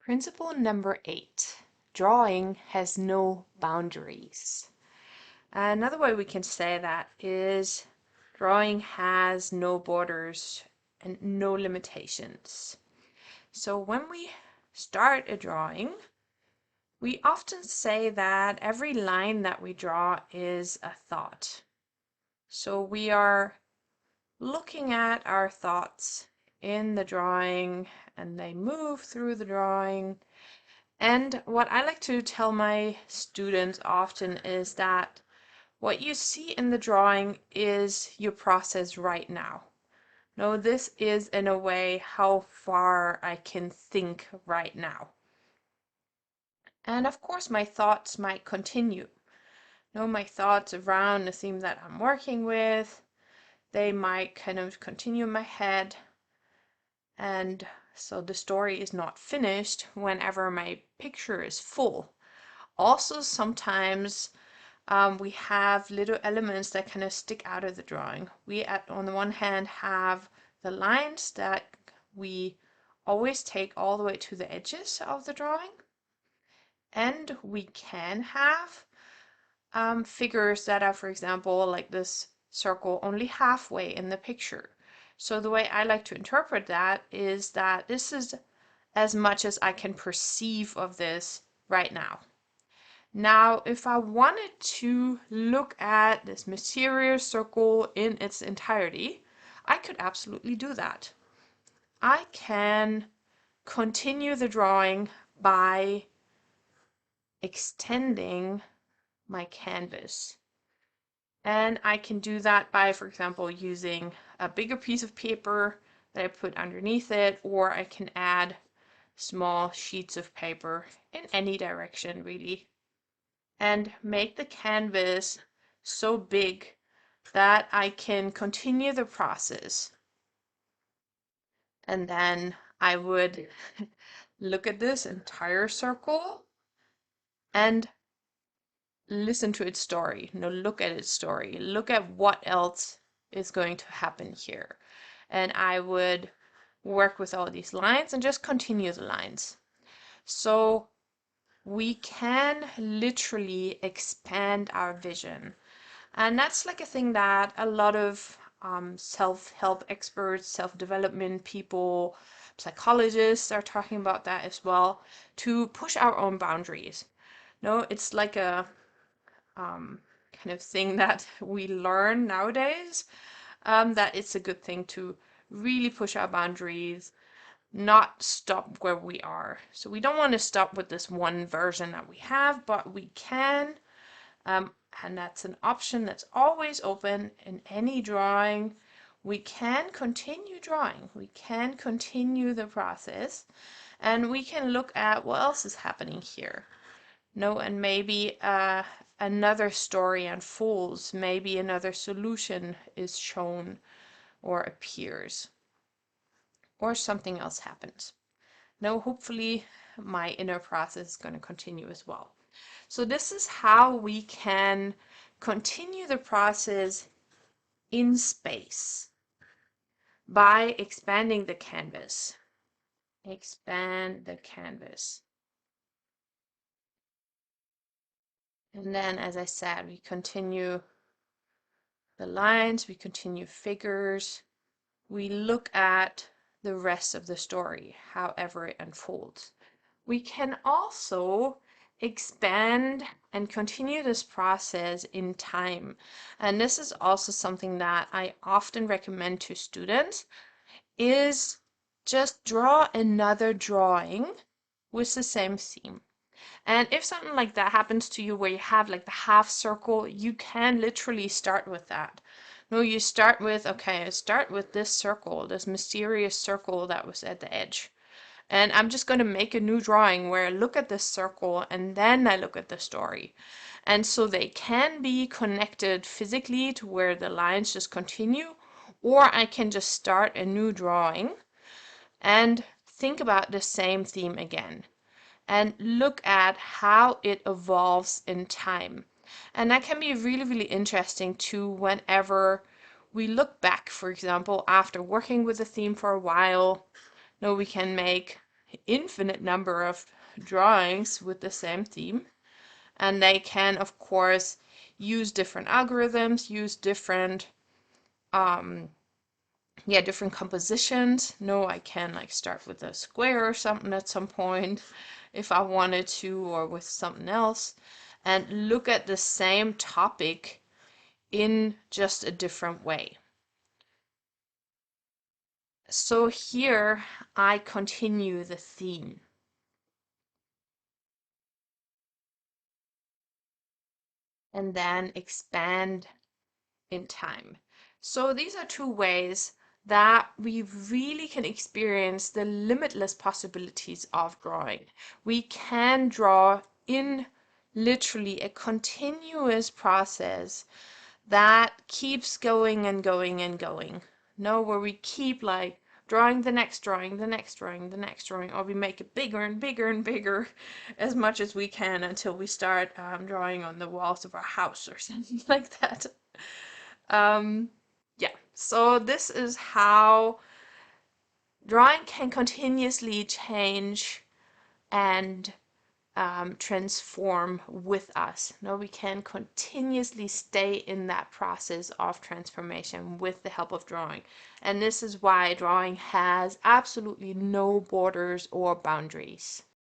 Principle number 8, drawing has no boundaries. Another way we can say that is drawing has no borders and no limitations. So when we start a drawing, we often say that every line that we draw is a thought. So we are looking at our thoughts in the drawing and they move through the drawing. And what I like to tell my students often is that what you see in the drawing is your process right now. No, this is in a way how far I can think right now. And of course my thoughts might continue. No, my thoughts around the theme that I'm working with, they might kind of continue in my head. And so the story is not finished whenever my picture is full. Also, sometimes we have little elements that kind of stick out of the drawing. We, on the one hand, have the lines that we always take all the way to the edges of the drawing. And we can have figures that are, for example, like this circle only halfway in the picture. So the way I like to interpret that is that this is as much as I can perceive of this right now. Now, if I wanted to look at this mysterious circle in its entirety, I could absolutely do that. I can continue the drawing by extending my canvas. And I can do that by, for example, using a bigger piece of paper that I put underneath it, or I can add small sheets of paper in any direction, really, and make the canvas so big that I can continue the process. And then I would look at this entire circle and listen to its story. No, look at its story. Look at what else is going to happen here. And I would work with all these lines and just continue the lines. So we can literally expand our vision. And that's like a thing that a lot of self-help experts, self-development people, psychologists are talking about that as well, to push our own boundaries. No, it's like a kind of thing that we learn nowadays, that it's a good thing to really push our boundaries, not stop where we are. So we don't want to stop with this one version that we have, but we can, and that's an option that's always open in any drawing. We can continue drawing, we can continue the process, and we can look at what else is happening here. No, and maybe another story unfolds, maybe another solution is shown or appears, or something else happens. Now, hopefully my inner process is going to continue as well. So this is how we can continue the process in space by expanding the canvas. Expand the canvas. And then, as I said, we continue the lines, we continue figures, we look at the rest of the story, however it unfolds. We can also expand and continue this process in time. And this is also something that I often recommend to students, is just draw another drawing with the same theme. And if something like that happens to you where you have like the half circle, you can literally start with that. No, you start with, okay, start with this circle, this mysterious circle that was at the edge. And I'm just going to make a new drawing where I look at this circle and then I look at the story. And so they can be connected physically to where the lines just continue, or I can just start a new drawing and think about the same theme again and look at how it evolves in time. And that can be really, really interesting too whenever we look back, for example, after working with a theme for a while. No, we can make infinite number of drawings with the same theme. And they can, of course, use different algorithms, use different different compositions. No, I can like start with a square or something at some point if I wanted to, or with something else, and look at the same topic in just a different way. So here I continue the theme. And then expand in time. So these are two ways that we really can experience the limitless possibilities of drawing. We can draw in literally a continuous process that keeps going and going and going. No, where we keep like drawing the next drawing, the next drawing, the next drawing, or we make it bigger and bigger and bigger as much as we can until we start drawing on the walls of our house or something like that. Um, yeah, so this is how drawing can continuously change and transform with us. No, we can continuously stay in that process of transformation with the help of drawing. And this is why drawing has absolutely no borders or boundaries.